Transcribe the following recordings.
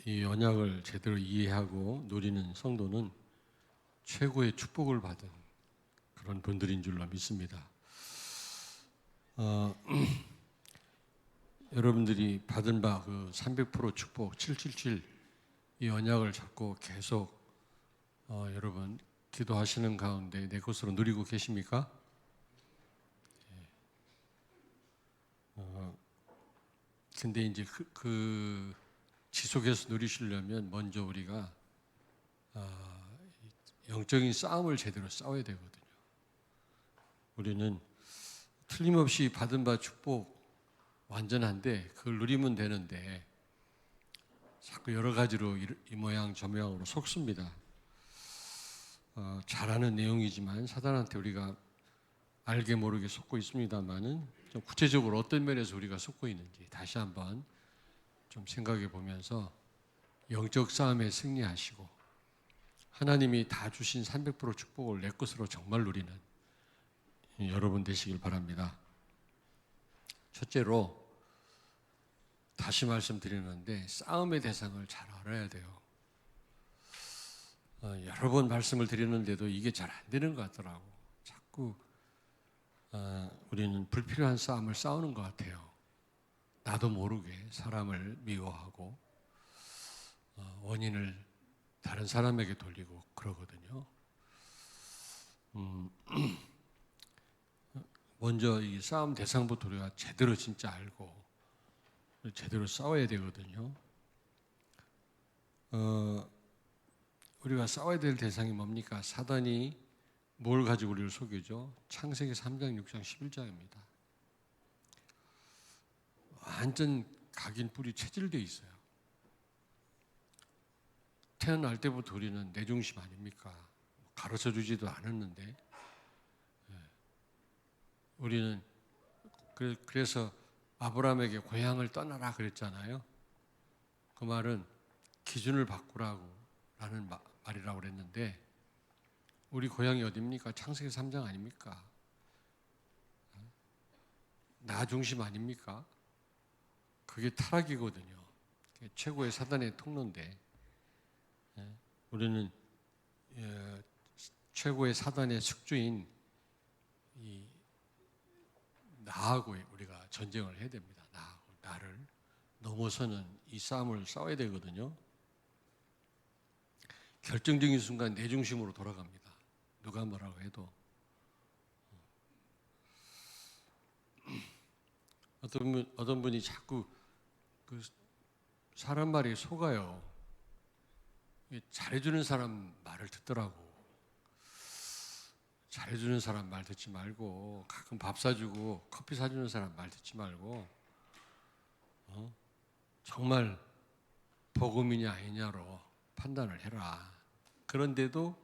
이 언약을 제대로 이해하고 누리는 성도는 최고의 축복을 받은 그런 분들인 줄로 믿습니다. 여러분들이 받은 바 그 300% 축복 777 이 언약을 잡고 계속 여러분 기도하시는 가운데 내 것으로 누리고 계십니까? 근데 이제 그 지속해서 누리시려면 먼저 우리가 영적인 싸움을 제대로 싸워야 되거든요. 우리는 틀림없이 받은 바 축복 완전한데 그걸 누리면 되는데 자꾸 여러 가지로 이 모양 저 모양으로 속습니다. 잘 아는 내용이지만 사단한테 우리가 알게 모르게 속고 있습니다만은 좀 구체적으로 어떤 면에서 우리가 속고 있는지 다시 한번 좀 생각해 보면서 영적 싸움에 승리하시고 하나님이 다 주신 300% 축복을 내 것으로 정말 누리는 여러분 되시길 바랍니다. 첫째로 다시 말씀드리는데 싸움의 대상을 잘 알아야 돼요. 여러 번 말씀을 드리는데도 이게 잘 안 되는 것 같더라고. 자꾸 우리는 불필요한 싸움을 싸우는 것 같아요. 나도 모르게 사람을 미워하고 원인을 다른 사람에게 돌리고 그러거든요. 먼저 이 싸움 대상부터 우리가 제대로 진짜 알고 제대로 싸워야 되거든요. 우리가 싸워야 될 대상이 뭡니까? 사단이 뭘 가지고 우리를 속이죠? 창세기 3장, 6장, 11장입니다. 완전 각인 뿌리 체질되어 있어요. 태어날 때부터 우리는 내 중심 아닙니까? 가르쳐 주지도 않았는데 우리는 그래서 아브라함에게 고향을 떠나라 그랬잖아요. 그 말은 기준을 바꾸라고 라는 말이라고 그랬는데 우리 고향이 어디입니까? 창세기 3장 아닙니까? 나 중심 아닙니까? 그게 타락이거든요. 그게 최고의 사단의 통로인데 우리는 최고의 사단의 숙주인 이 나하고 우리가 전쟁을 해야 됩니다. 나를 넘어서는 이 싸움을 싸워야 되거든요. 결정적인 순간 내 중심으로 돌아갑니다. 누가 뭐라고 해도. 어떤 분이 자꾸 그 사람 말이 속아요. 잘해주는 사람 말을 듣더라고. 잘해주는 사람 말 듣지 말고 가끔 밥 사주고 커피 사주는 사람 말 듣지 말고 정말 복음이냐 아니냐로 판단을 해라. 그런데도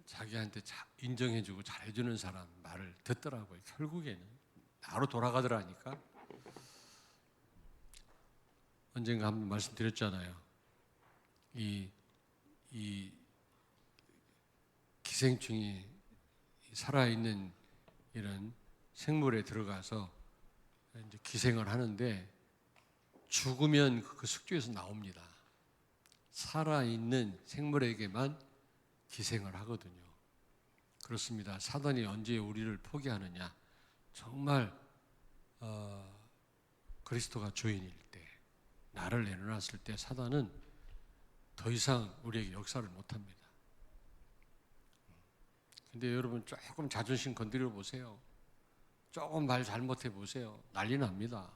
자기한테 인정해주고 잘해주는 사람 말을 듣더라고요. 결국에는 나로 돌아가더라니까. 언젠가 한번 말씀드렸잖아요. 이 기생충이 살아있는 이런 생물에 들어가서 이제 기생을 하는데 죽으면 그 숙주에서 나옵니다. 살아있는 생물에게만 기생을 하거든요. 그렇습니다. 사단이 언제 우리를 포기하느냐? 정말 그리스도가 주인일 때, 나를 내려놨을 때 사단은 더 이상 우리에게 역사를 못합니다. 근데 여러분 조금 자존심 건드려 보세요. 조금 말 잘못해 보세요. 난리 납니다.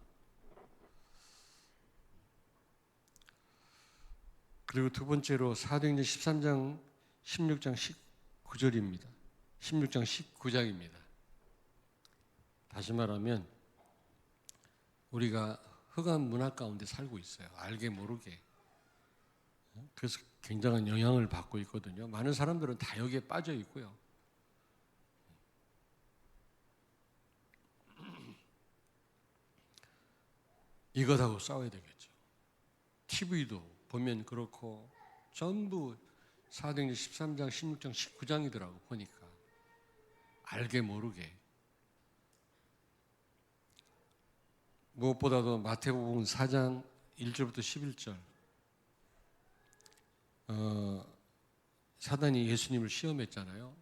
그리고 두 번째로 사도행전 13장 16장 19절입니다. 16장 19장입니다. 다시 말하면 우리가 흑암 문화 가운데 살고 있어요. 알게 모르게. 그래서 굉장한 영향을 받고 있거든요. 많은 사람들은 다 여기에 빠져 있고요. 이것하고 싸워야 되겠죠. TV도 보면 그렇고 전부 사도행전 13장, 16장, 19장이더라고 보니까. 알게 모르게. 무엇보다도 마태복음 4장 1절부터 11절. 사단이 예수님을 시험했잖아요.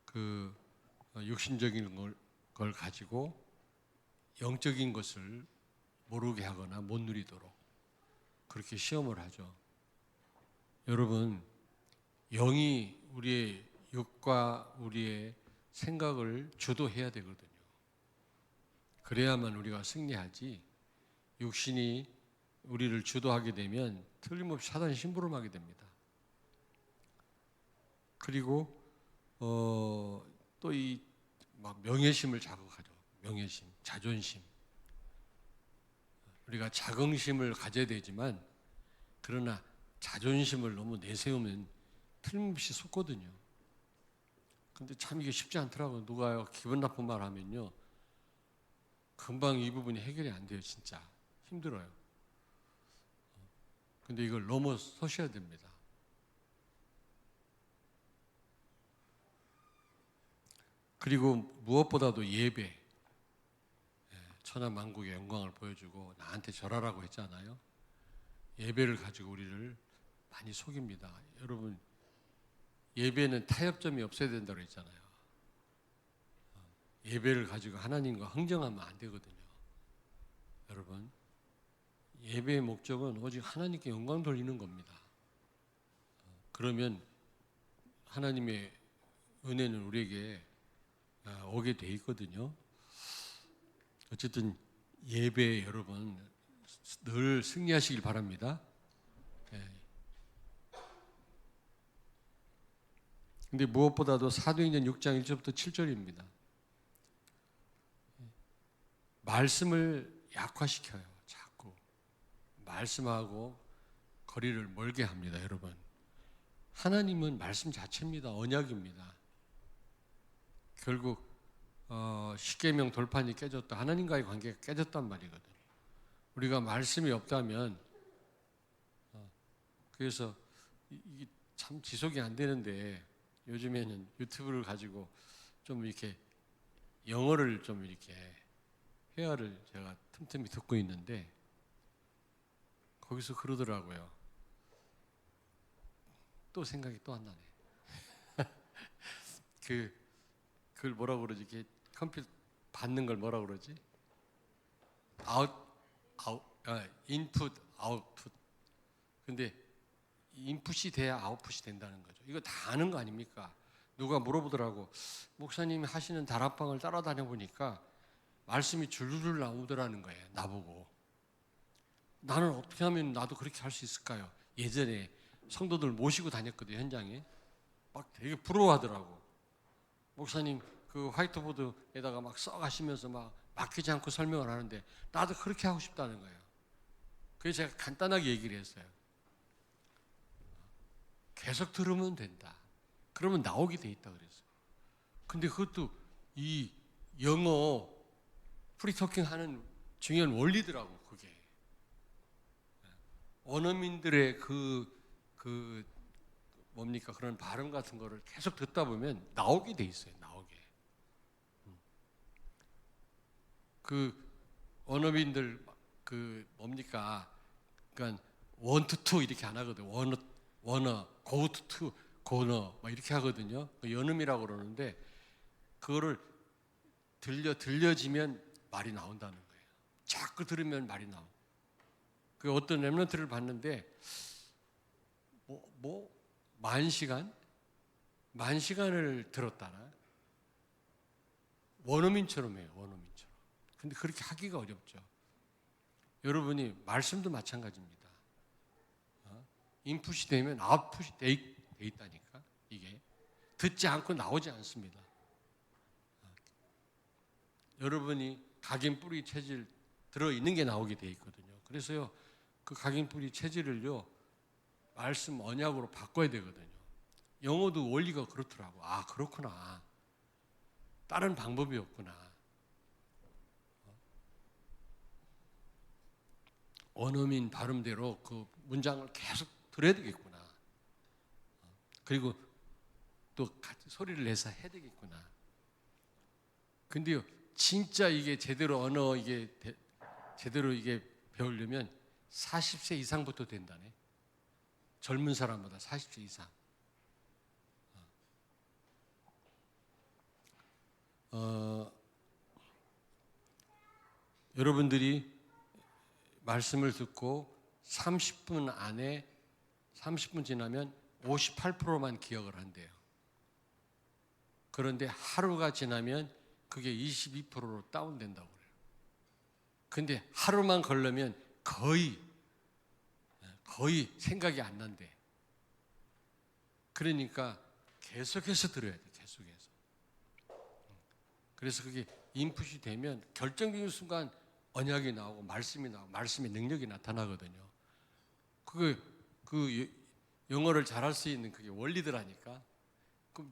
그 육신적인 걸 가지고 영적인 것을 모르게 하거나 못 누리도록 그렇게 시험을 하죠. 여러분, 영이 우리의 육과 우리의 생각을 주도해야 되거든요. 그래야만 우리가 승리하지, 육신이 우리를 주도하게 되면 틀림없이 사단이 심부름하게 됩니다. 그리고 또 이 명예심을 자극하죠. 명예심, 자존심. 우리가 자긍심을 가져야 되지만, 그러나 자존심을 너무 내세우면 틀림없이 속거든요. 근데 참 이게 쉽지 않더라고요. 누가 기분 나쁜 말 하면요, 금방 이 부분이 해결이 안 돼요. 진짜 힘들어요. 근데 이걸 넘어서셔야 됩니다. 그리고 무엇보다도 예배, 천하만국의 영광을 보여주고 나한테 절하라고 했잖아요. 예배를 가지고 우리를 많이 속입니다. 여러분, 예배는 타협점이 없어야 된다고 했잖아요. 예배를 가지고 하나님과 흥정하면 안 되거든요. 여러분, 예배의 목적은 오직 하나님께 영광 돌리는 겁니다. 그러면 하나님의 은혜는 우리에게 오게 돼 있거든요. 어쨌든 예배 여러분 늘 승리하시길 바랍니다. 근데 무엇보다도 사도행전 6장 1절부터 7절입니다. 말씀을 약화시켜요. 자꾸 말씀하고 거리를 멀게 합니다. 여러분, 하나님은 말씀 자체입니다. 언약입니다. 결국 십계명 돌판이 깨졌다. 하나님과의 관계가 깨졌단 말이거든요. 우리가 말씀이 없다면 그래서 이게 참 지속이 안 되는데, 요즘에는 유튜브를 가지고 좀 이렇게 영어를 좀 이렇게 회화를 제가 틈틈이 듣고 있는데, 거기서 그러더라고요. 또 생각이 또 안 나네. 그걸 뭐라고 그러지? 이렇게 컴퓨터 받는 걸 뭐라고 그러지? 인풋, 아웃풋. 근데 인풋이 돼야 아웃풋이 된다는 거죠. 이거 다 아는 거 아닙니까? 누가 물어보더라고. 목사님이 하시는 다락방을 따라다녀 보니까 말씀이 줄줄 나오더라는 거예요. 나보고. 나는 어떻게 하면 나도 그렇게 할 수 있을까요? 예전에 성도들 모시고 다녔거든요. 현장에. 막 되게 부러워하더라고. 목사님 그 화이트보드에다가 막 써가시면서 막 막히지 않고 설명을 하는데 나도 그렇게 하고 싶다는 거예요. 그래서 제가 간단하게 얘기를 했어요. 계속 들으면 된다. 그러면 나오게 돼 있다 그랬어요. 근데 그것도 이 영어 프리토킹 하는 중요한 원리더라고. 그게 원어민들의 뭡니까, 그런 발음 같은 거를 계속 듣다 보면 나오게 돼 있어요. 나오게. 그 원어민들 뭡니까, 그러니까 원 투 투 이렇게 안 하거든. 원어 고 투 투 고너 막 이렇게 하거든요. 연음이라고 그러는데, 그거를 들려지면 말이 나온다는 거예요. 자꾸 들으면 말이 나오고. 그 어떤 랩런트를 봤는데 만 시간을 들었다나 원어민처럼 해요. 원어민처럼. 근데 그렇게 하기가 어렵죠. 여러분이 말씀도 마찬가지입니다. 인풋이 되면 아웃풋이 돼 있다니까. 이게 듣지 않고 나오지 않습니다. 여러분이 각인 뿌리 체질 들어있는 게 나오게 돼 있거든요. 그래서요, 그 각인 뿌리 체질을요, 말씀 언약으로 바꿔야 되거든요. 영어도 원리가 그렇더라고. 아, 그렇구나. 다른 방법이 없구나. 원어민 발음대로 그 문장을 계속 들어야 되겠구나. 그리고 또 같이 소리를 내서 해야 되겠구나. 근데요, 진짜 이게 제대로 언어 제대로 이게 배우려면 40세 이상부터 된다네. 젊은 사람보다 40세 이상. 여러분들이 말씀을 듣고 30분 지나면 58%만 기억을 한대요. 그런데 하루가 지나면 그게 22%로 다운된다고 그래요. 근데 하루만 걸르면 거의 생각이 안 난대. 그러니까 계속해서 들어야 돼. 계속해서. 그래서 그게 인풋이 되면 결정적인 순간 언약이 나오고 말씀이 나오고 말씀의 능력이 나타나거든요. 그 영어를 잘할 수 있는 그게 원리더라니까.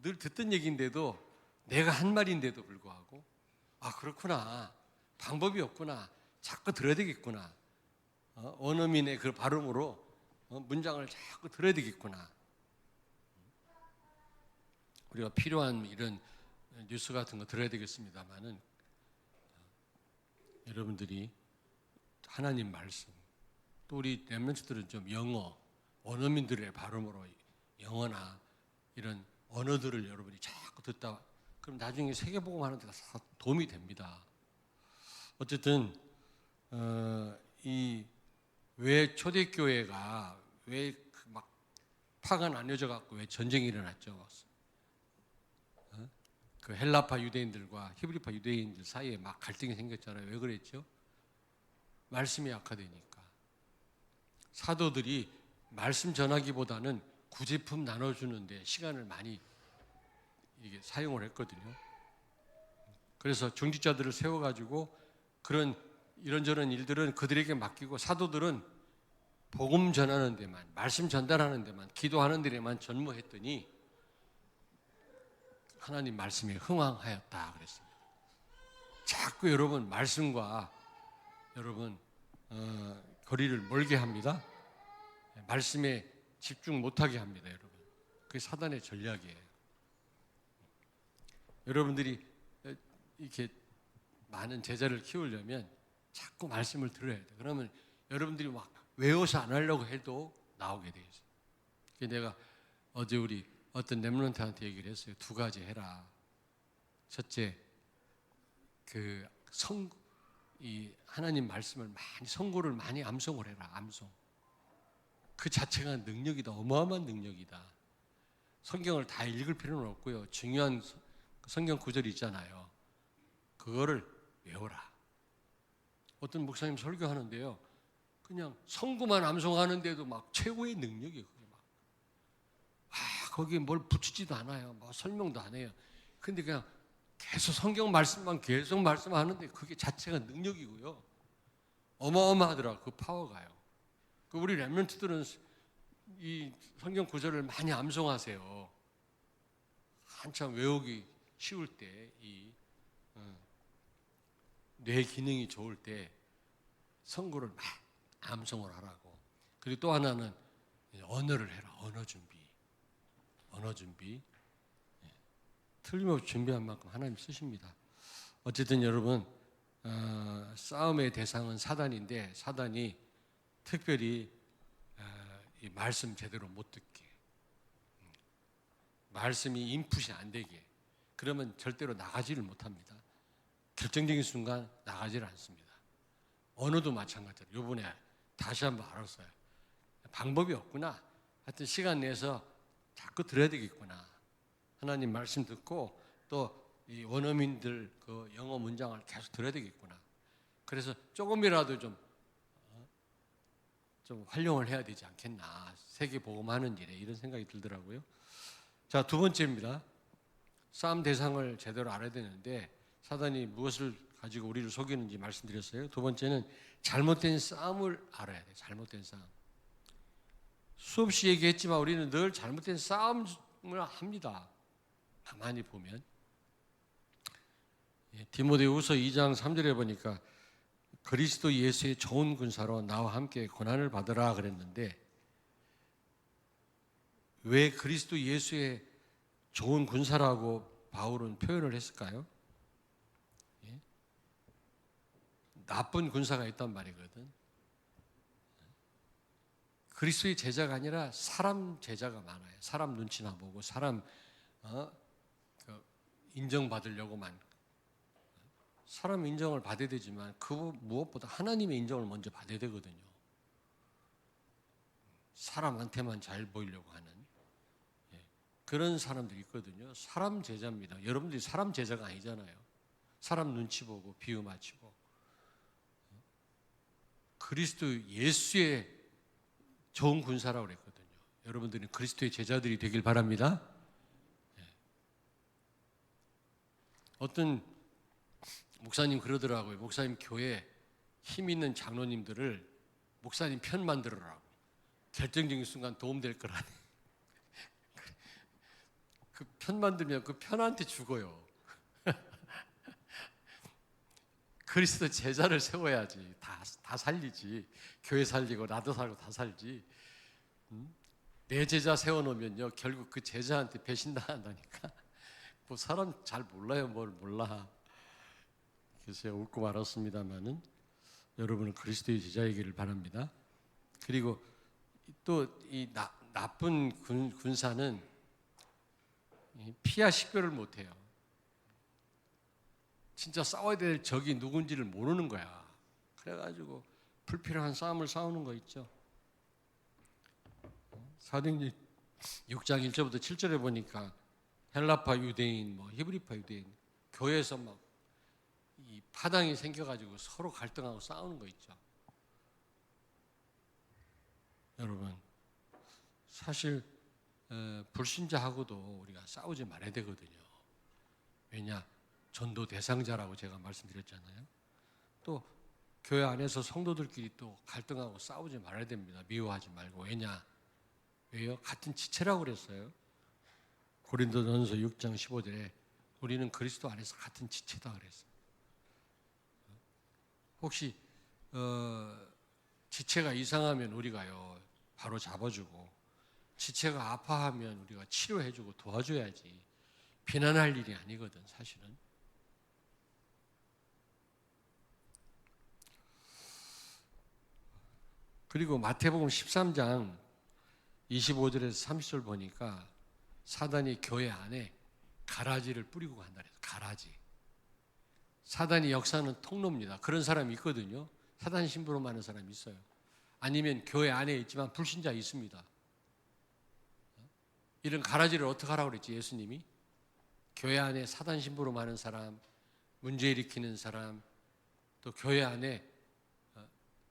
늘 듣던 얘기인데도 내가 한 말인데도 불구하고 아 그렇구나. 방법이 없구나. 자꾸 들어야 되겠구나. 원어민의 그 발음으로 문장을 자꾸 들어야 되겠구나. 우리가 필요한 이런 뉴스 같은 거 들어야 되겠습니다만은 여러분들이 하나님 말씀 또 우리 렘넌트들은 좀 영어 원어민들의 발음으로 영어나 이런 언어들을 여러분이 자꾸 듣다 그럼 나중에 세계복음하는 데가 다 도움이 됩니다. 어쨌든 이 왜 초대교회가 왜 막 파가 나뉘어져 갖고 왜 전쟁이 일어났죠? 그 헬라파 유대인들과 히브리파 유대인들 사이에 막 갈등이 생겼잖아요. 왜 그랬죠? 말씀이 약화되니까. 사도들이 말씀 전하기보다는 구제품 나눠주는데 시간을 많이 이게 사용을 했거든요. 그래서 중직자들을 세워가지고 그런 이런저런 일들은 그들에게 맡기고 사도들은 복음 전하는 데만, 말씀 전달하는 데만, 기도하는 데만 전무했더니 하나님 말씀에 흥황하였다 그랬습니다. 자꾸 여러분 말씀과 여러분 거리를 멀게 합니다. 말씀에 집중 못하게 합니다, 여러분. 그게 사단의 전략이에요. 여러분들이 이렇게 많은 제자를 키우려면 자꾸 말씀을 들어야 돼요. 그러면 여러분들이 막 외워서 안 하려고 해도 나오게 돼 있어요. 내가 어제 우리 어떤 렘넌트한테 얘기를 했어요. 두 가지 해라. 첫째, 이 하나님 말씀을 많이 선고를 많이 암송을 해라. 암송. 그 자체가 능력이다. 어마어마한 능력이다. 성경을 다 읽을 필요는 없고요. 중요한 성경 구절이 있잖아요. 그거를 외워라. 어떤 목사님 설교하는데요. 그냥 성구만 암송하는데도 막 최고의 능력이에요. 그게 막. 거기에 뭘 붙이지도 않아요. 뭐 설명도 안 해요. 근데 그냥 계속 성경 말씀만 계속 말씀하는데 그게 자체가 능력이고요. 어마어마하더라고요. 그 파워가요. 우리 렘넌트들은 이 성경 구절을 많이 암송하세요. 한참 외우기 쉬울 때, 뇌 기능이 좋을 때 성구를 막 암송을 하라고. 그리고 또 하나는 언어를 해라. 언어 준비. 틀림없이 준비한 만큼 하나님 쓰십니다. 어쨌든 여러분 싸움의 대상은 사단인데 사단이 특별히 이 말씀 제대로 못 듣게 말씀이 인풋이 안 되게 그러면 절대로 나가지를 못합니다. 결정적인 순간 나가지를 않습니다. 언어도 마찬가지로 이번에 다시 한번 알았어요. 방법이 없구나. 하여튼 시간 내서 자꾸 들어야 되겠구나. 하나님 말씀 듣고 또 이 원어민들 그 영어 문장을 계속 들어야 되겠구나. 그래서 조금이라도 좀 활용을 해야 되지 않겠나. 세계 복음하는 일에 이런 생각이 들더라고요. 자, 두 번째입니다. 싸움 대상을 제대로 알아야 되는데 사단이 무엇을 가지고 우리를 속이는지 말씀드렸어요. 두 번째는 잘못된 싸움을 알아야 돼요. 잘못된 싸움. 수없이 얘기했지만 우리는 늘 잘못된 싸움을 합니다. 가만히 보면 디모데후서 2장 3절에 보니까 그리스도 예수의 좋은 군사로 나와 함께 고난을 받으라 그랬는데 왜 그리스도 예수의 좋은 군사라고 바울은 표현을 했을까요? 나쁜 군사가 있단 말이거든. 그리스도의 제자가 아니라 사람 제자가 많아요. 사람 눈치나 보고 사람 인정받으려고만. 사람 인정을 받아야 되지만 그 무엇보다 하나님의 인정을 먼저 받아야 되거든요. 사람한테만 잘 보이려고 하는 그런 사람들이 있거든요. 사람 제자입니다. 여러분들이 사람 제자가 아니잖아요. 사람 눈치 보고 비유 맞추고 그리스도 예수의 좋은 군사라고 그랬거든요. 여러분들은 그리스도의 제자들이 되길 바랍니다. 어떤 목사님 그러더라고요. 목사님 교회 힘 있는 장로님들을 목사님 편 만들어라고. 결정적인 순간 도움될 거라니. 그 편 만들면 그 편한테 죽어요. 그리스도 제자를 세워야지. 다 살리지. 교회 살리고 나도 살고 다 살지. 내 제자 세워놓으면요 결국 그 제자한테 배신당한다니까. 뭐 사람 잘 몰라요. 뭘 몰라. 그래서 제가 웃고 말았습니다마는 여러분은 그리스도의 제자이기를 바랍니다. 그리고 또 이 나쁜 군사는 피하 식별을 못해요. 진짜 싸워야 될 적이 누군지를 모르는 거야. 그래가지고 불필요한 싸움을 싸우는 거 있죠. 사도행전 6장 1절부터 7절에 보니까 헬라파 유대인, 히브리파 유대인 교회에서 막 이 파당이 생겨가지고 서로 갈등하고 싸우는 거 있죠. 여러분 사실 불신자하고도 우리가 싸우지 말아야 되거든요. 왜냐? 전도 대상자라고 제가 말씀드렸잖아요. 또 교회 안에서 성도들끼리 또 갈등하고 싸우지 말아야 됩니다. 미워하지 말고. 왜요? 같은 지체라고 그랬어요. 고린도전서 6장 15절에 우리는 그리스도 안에서 같은 지체다 그랬어요. 혹시 지체가 이상하면 우리가요 바로 잡아주고 지체가 아파하면 우리가 치료해주고 도와줘야지 비난할 일이 아니거든 사실은. 그리고 마태복음 13장 25절에서 30절 보니까 사단이 교회 안에 가라지를 뿌리고 간다 그래서 가라지. 사단이 역사하는 통로입니다. 그런 사람이 있거든요. 사단 신부로 많은 사람이 있어요. 아니면 교회 안에 있지만 불신자 있습니다. 이런 가라지를 어떻게 하라고 그랬지 예수님이? 교회 안에 사단 신부로 많은 사람, 문제 일으키는 사람, 또 교회 안에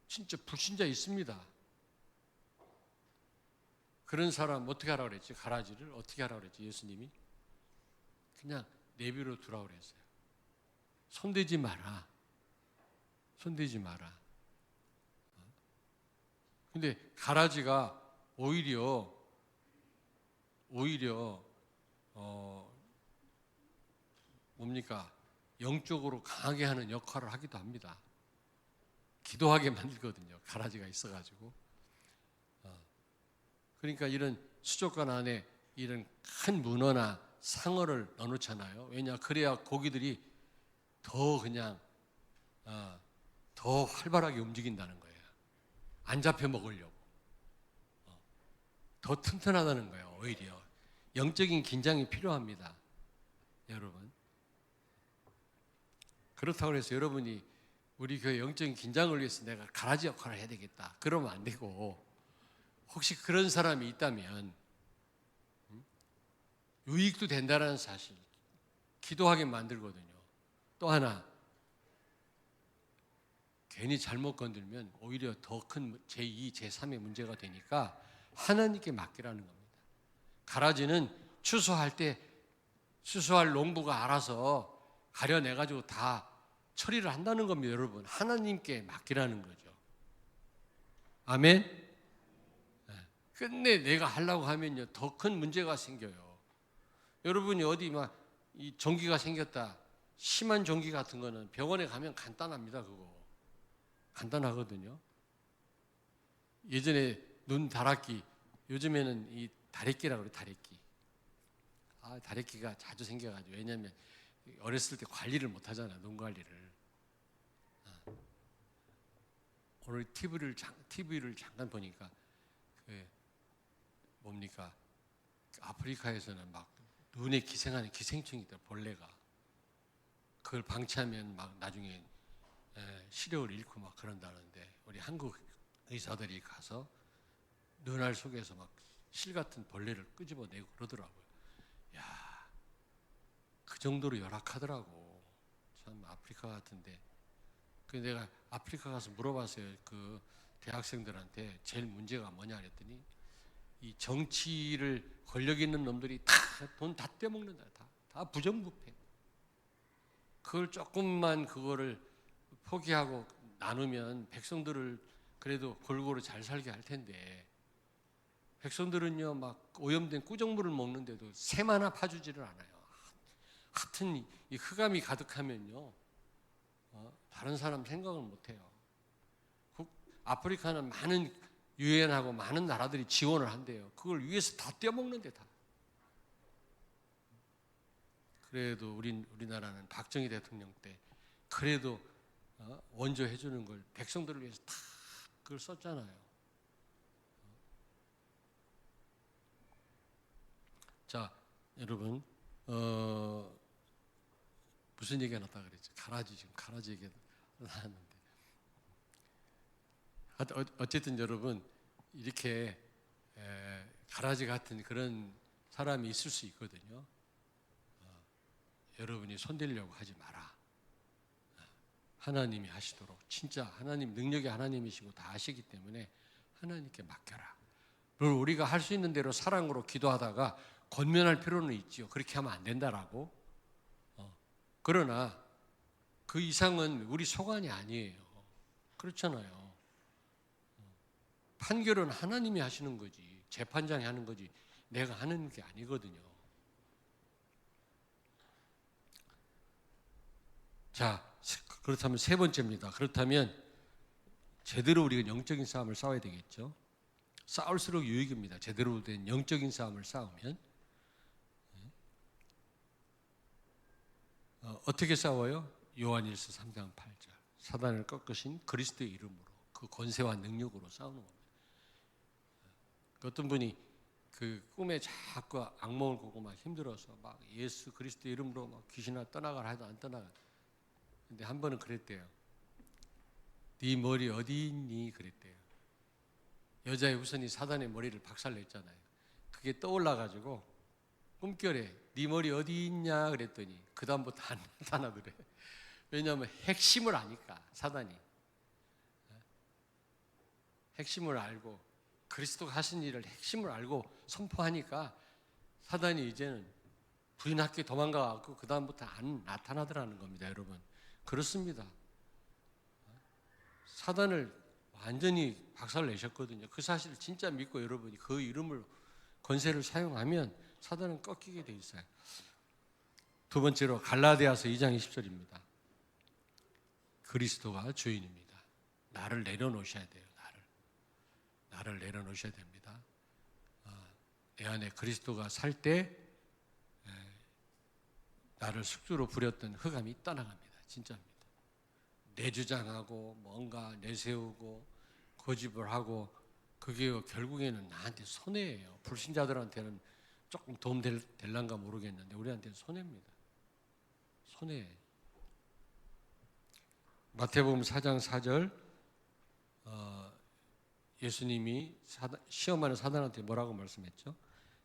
진짜 불신자 있습니다. 그런 사람 어떻게 하라고 그랬지? 가라지를 어떻게 하라고 그랬지 예수님이? 그냥 내비로 두라고 그랬어요. 손대지 마라. 손대지 마라. 근데 가라지가 오히려 뭡니까? 영적으로 강하게 하는 역할을 하기도 합니다. 기도하게 만들거든요. 가라지가 있어가지고. 그러니까 이런 수족관 안에 이런 큰 문어나 상어를 넣어놓잖아요. 왜냐? 그래야 고기들이 더 그냥 더 활발하게 움직인다는 거예요. 안 잡혀 먹으려고. 더 튼튼하다는 거예요. 오히려 영적인 긴장이 필요합니다. 여러분. 그렇다고 해서 여러분이 우리 교회 영적인 긴장을 위해서 내가 가라지 역할을 해야 되겠다. 그러면 안 되고 혹시 그런 사람이 있다면 유익도 된다는 사실 기도하게 만들거든요. 또 하나 괜히 잘못 건들면 오히려 더 큰 제2, 제3의 문제가 되니까 하나님께 맡기라는 겁니다. 가라지는 추수할 때 추수할 농부가 알아서 가려내가지고 다 처리를 한다는 겁니다. 여러분 하나님께 맡기라는 거죠. 아멘. 끝내 내가 하려고 하면요 더 큰 문제가 생겨요. 여러분이 어디 막 이 종기가 생겼다 심한 종기 같은 거는 병원에 가면 간단합니다. 그거 간단하거든요. 예전에 눈 다락기 요즘에는 이 다래끼라고 그래요. 다래끼. 다래끼가 자주 생겨가지고 왜냐하면 어렸을 때 관리를 못 하잖아요. 눈 관리를. 오늘 TV를 잠깐 보니까 그 뭡니까? 아프리카에서는 막 눈에 기생하는 기생충이 있다, 벌레가. 그걸 방치하면 막 나중에 시력을 잃고 막 그런다는데, 우리 한국 의사들이 가서 눈알 속에서 막 실 같은 벌레를 끄집어내고 그러더라고요. 야, 그 정도로 열악하더라고. 참 아프리카 같은데. 그 내가 아프리카 가서 물어봤어요. 그 대학생들한테 제일 문제가 뭐냐 그랬더니, 이 정치를 권력 있는 놈들이 다 돈 다 떼먹는다. 다 부정부패. 그걸 조금만 그거를 포기하고 나누면 백성들을 그래도 골고루 잘 살게 할 텐데, 백성들은요 막 오염된 꾸정물을 먹는데도 샘 하나 파주지를 않아요. 하여튼 이 흑암이 가득하면요 다른 사람 생각을 못해요. 아프리카는 많은 유엔하고 많은 나라들이 지원을 한대요. 그걸 위에서 다 떼먹는데 다. 그래도 우리나라는 박정희 대통령 때 그래도 원조 해주는 걸 백성들을 위해서 다 그걸 썼잖아요. 자, 여러분, 무슨 얘기가 났다 그랬죠? 가라지 얘기가 나왔는데. 어쨌든 여러분, 이렇게 가라지 같은 그런 사람이 있을 수 있거든요. 여러분이 손대려고 하지 마라. 하나님이 하시도록, 진짜 하나님 능력이 하나님이시고 다 아시기 때문에 하나님께 맡겨라. 물론 우리가 할 수 있는 대로 사랑으로 기도하다가 권면할 필요는 있지요. 그렇게 하면 안 된다라고. 그러나 그 이상은 우리 소관이 아니에요. 그렇잖아요. 판결은 하나님이 하시는 거지, 재판장이 하는 거지, 내가 하는 게 아니거든요. 자, 그렇다면 세 번째입니다. 그렇다면 제대로 우리가 영적인 싸움을 싸워야 되겠죠. 싸울수록 유익입니다. 제대로 된 영적인 싸움을 싸우면. 어떻게 싸워요? 요한일서 3장 8절. 사단을 꺾으신 그리스도의 이름으로, 그 권세와 능력으로 싸우는 겁니다. 어떤 분이 그 꿈에 자꾸 악몽을 꾸고 막 힘들어서 막 예수 그리스도 이름으로 막 귀신아 떠나가라 해도 안 떠나가. 근데 한 번은 그랬대요. 네 머리 어디 있니? 그랬대요. 여자의 후손이 사단의 머리를 박살냈잖아요. 그게 떠올라가지고 꿈결에 네 머리 어디 있냐 그랬더니 그 다음부터 안 나타나더래. 왜냐하면 핵심을 아니까, 사단이 핵심을 알고 그리스도가 하신 일을 핵심을 알고 선포하니까 사단이 이제는 부인학교에 도망가고 그 다음부터 안 나타나더라는 겁니다. 여러분, 그렇습니다. 사단을 완전히 박살내셨거든요. 그 사실을 진짜 믿고 여러분이 그 이름을, 권세를 사용하면 사단은 꺾이게 돼 있어요. 두 번째로 갈라디아서 2장 20절입니다. 그리스도가 주인입니다. 나를 내려놓으셔야 돼요. 나를 내려놓으셔야 됩니다. 내 안에 그리스도가 살 때 나를 숙주로 부렸던 흑암이 떠나갑니다. 진짜입니다. 내주장하고 뭔가 내세우고 고집을 하고 그게 결국에는 나한테 손해예요. 불신자들한테는 조금 도움 될란가 모르겠는데 우리한테는 손해입니다. 손해. 마태복음 4장 4절 예수님이 시험하는 사단한테 뭐라고 말씀했죠?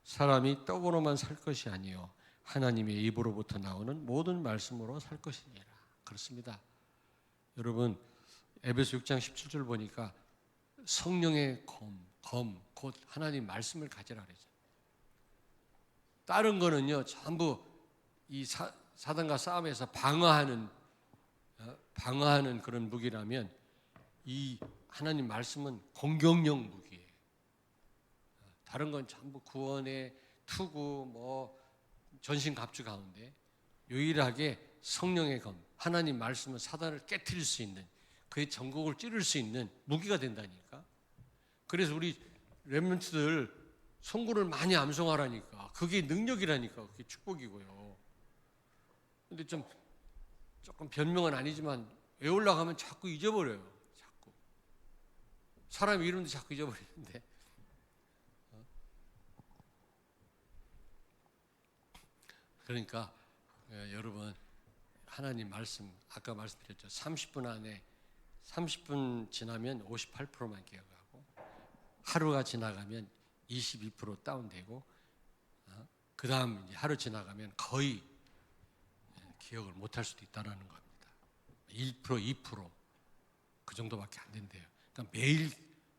사람이 떡으로만 살 것이 아니요 하나님의 입으로부터 나오는 모든 말씀으로 살 것이니라. 그렇습니다. 여러분, 에베소 6장 17절 보니까 성령의 곧 하나님 말씀을 가지라 그러죠. 다른 거는요 전부 이 사단과 싸움에서 방어하는 그런 무기라면 이 하나님 말씀은 공격용 무기예요. 다른 건 전부 구원의 투구, 뭐 전신갑주 가운데 유일하게 성령의 검, 하나님 말씀은 사단을 깨트릴 수 있는, 그의 전곡을 찌를 수 있는 무기가 된다니까. 그래서 우리 렘넌트들 송구를 많이 암송하라니까. 그게 능력이라니까. 그게 축복이고요. 근데 조금 변명은 아니지만 외우려고 하면 자꾸 잊어버려요. 자꾸. 사람 이름도 자꾸 잊어버리는데. 그러니까 여러분 하나님 말씀 아까 말씀드렸죠. 30분 안에 30분 지나면 58%만 기억하고 하루가 지나가면 22% 다운되고 그 다음 이제 하루 지나가면 거의 기억을 못할 수도 있다는 겁니다. 1%, 2%그 정도밖에 안 된대요. 그러니까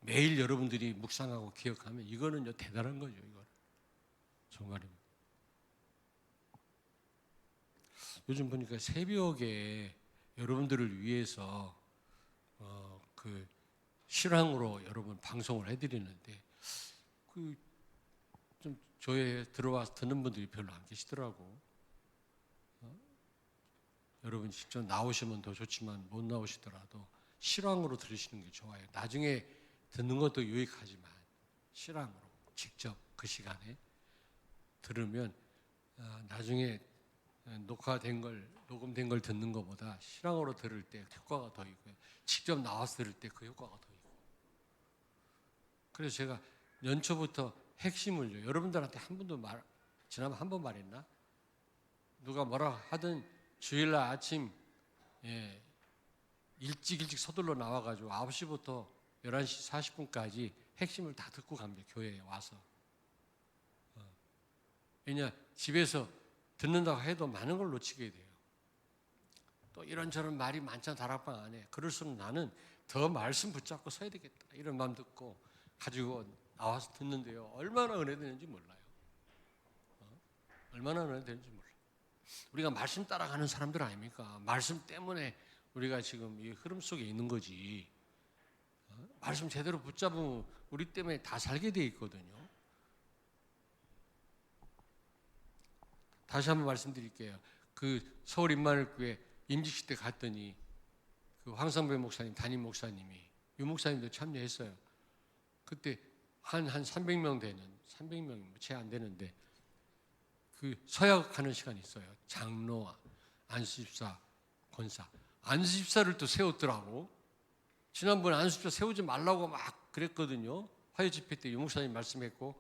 매일 여러분들이 묵상하고 기억하면 이거는요 대단한 거죠. 이거 정말입니다. 요즘 보니까 새벽에 여러분들을 위해서 그 실황으로 여러분 방송을 해드리는데 그 좀 교회에 들어와서 듣는 분들이 별로 안 계시더라고. 여러분 직접 나오시면 더 좋지만 못 나오시더라도 실황으로 들으시는 게 좋아요. 나중에 듣는 것도 유익하지만 실황으로 직접 그 시간에 들으면 나중에 녹화된 걸 녹음된 걸 듣는 것보다 실황으로 들을 때 효과가 더 있고요. 직접 나와서 들을 때 그 효과가 더 있고. 그래서 제가 연초부터 핵심을요. 여러분들한테 한 번도 지난번 한 번 말했나? 누가 뭐라 하든 주일날 아침 일찍 서둘러 나와가지고 9시부터 11시 40분까지 핵심을 다 듣고 갑니다. 교회에 와서. 왜냐 집에서 듣는다고 해도 많은 걸 놓치게 돼요. 또 이런저런 말이 많잖아 다락방 안에. 그럴수록 나는 더 말씀 붙잡고 서야 되겠다 이런 마음 듣고 가지고 나와서 듣는데요. 얼마나 은혜되는지 몰라요. 얼마나 은혜되는지 몰라요. 우리가 말씀 따라가는 사람들 아닙니까? 말씀 때문에 우리가 지금 이 흐름 속에 있는 거지. 말씀 제대로 붙잡으면 우리 때문에 다 살게 돼 있거든요. 다시 한번 말씀드릴게요. 그 서울 임마누엘교회 임직식 때 갔더니 그 황성배 목사님, 담임 목사님이 유 목사님도 참여했어요. 그때 한 300명 되는 300명이 채 안 되는데 그 서약하는 시간이 있어요. 장로, 안수집사, 권사. 안수집사를 또 세웠더라고. 지난번에 안수집사 세우지 말라고 막 그랬거든요. 화요 집회 때 유 목사님 말씀했고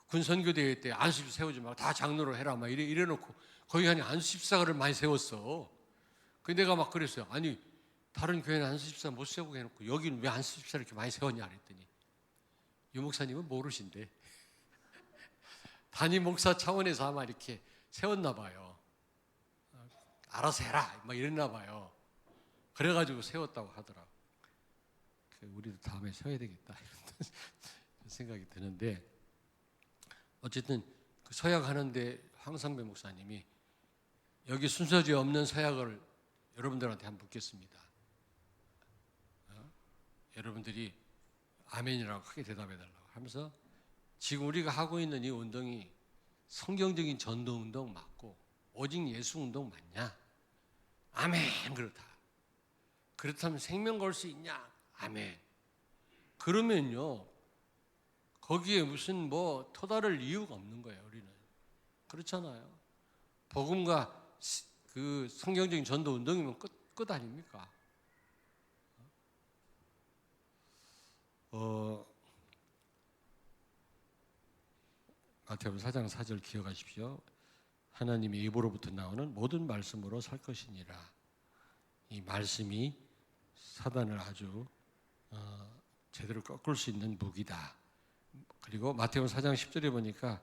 군 선교대회 때 안수집사 세우지 말고 다 장로로 해라 막 이래놓고 거기 아니 안수집사를 많이 세웠어. 그 내가 막 그랬어요. 아니 다른 교회는 안수집사 못 세우고 해놓고 여기는 왜 안수집사를 이렇게 많이 세웠냐 그랬더니 유 목사님은 모르신대. 담임 목사 차원에서 아마 이렇게 세웠나 봐요. 알아서 해라 막 이랬나 봐요. 그래가지고 세웠다고 하더라고. 우리도 다음에 세워야 되겠다 이런 생각이 드는데 어쨌든 그 서약하는데 황상배 목사님이 여기 순서지에 없는 서약을 여러분들한테 한번 묻겠습니다. 여러분들이 아멘이라고 크게 대답해달라고 하면서 지금 우리가 하고 있는 이 운동이 성경적인 전도운동 맞고 오직 예수운동 맞냐? 아멘. 그렇다면 생명 걸 수 있냐? 아멘. 그러면요 거기에 무슨 뭐 토다를 이유가 없는 거예요. 우리는 그렇잖아요. 복음과 그 성경적인 전도 운동이면 끝 아닙니까? 마태복음 4장 4절 기억하십시오. 하나님의 입으로부터 나오는 모든 말씀으로 살 것이니라. 이 말씀이 사단을 아주 제대로 꺾을 수 있는 무기다. 그리고 마태복음 4장 10절에 보니까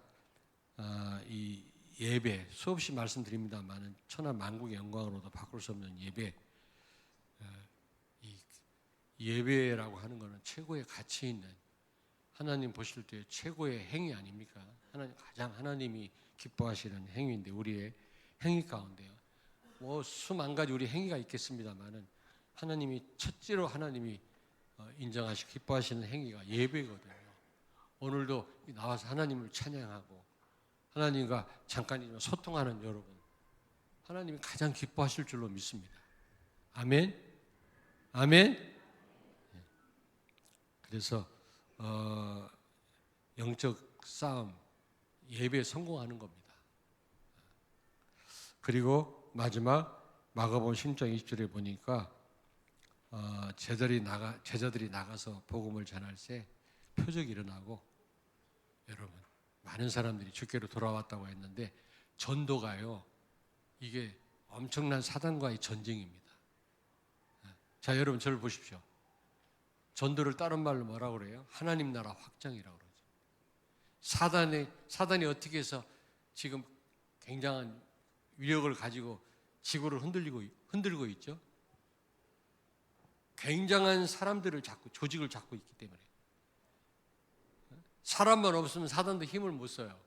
이 예배 수없이 말씀드립니다만은 천하 만국의 영광으로도 바꿀 수 없는 예배. 이 예배라고 하는 것은 최고의 가치 있는 하나님 보실 때 최고의 행위 아닙니까? 가장 하나님이 기뻐하시는 행위인데 우리의 행위 가운데요. 뭐 수만 가지 우리 행위가 있겠습니다만은 하나님이 첫째로 하나님이 인정하시고 기뻐하시는 행위가 예배거든요. 오늘도 나와서 하나님을 찬양하고 하나님과 잠깐이지만 소통하는 여러분, 하나님이 가장 기뻐하실 줄로 믿습니다. 아멘. 아멘. 그래서 영적 싸움, 예배에 성공하는 겁니다. 그리고 마지막 마가복음 16장 20절에 보니까 제자들이 나가서 복음을 전할 때 표적이 일어나고 여러분 많은 사람들이 주께로 돌아왔다고 했는데 전도가요 이게 엄청난 사단과의 전쟁입니다. 자 여러분 저를 보십시오. 전도를 다른 말로 뭐라고 그래요? 하나님 나라 확장이라고 그러죠. 사단이 어떻게 해서 지금 굉장한 위력을 가지고 지구를 흔들고 있죠? 굉장한 사람들을 조직을 잡고 있기 때문에. 사람만 없으면 사단도 힘을 못 써요.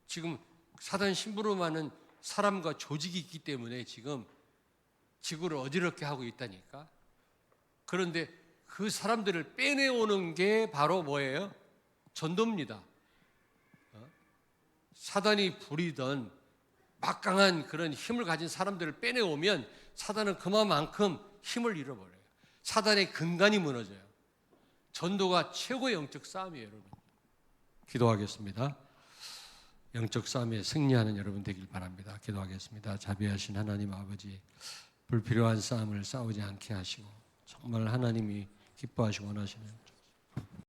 지금 사단 심부름하는 사람과 조직이 있기 때문에 지금 지구를 어지럽게 하고 있다니까. 그런데 그 사람들을 빼내오는 게 바로 뭐예요? 전도입니다. 사단이 부리던 막강한 그런 힘을 가진 사람들을 빼내오면 사단은 그만큼 힘을 잃어버려요. 사단의 근간이 무너져요. 전도가 최고의 영적 싸움이에요, 여러분. 기도하겠습니다. 영적 싸움에 승리하는 여러분 되길 바랍니다. 기도하겠습니다. 자비하신 하나님 아버지, 불필요한 싸움을 싸우지 않게 하시고 정말 하나님이 기뻐하시고 원하시는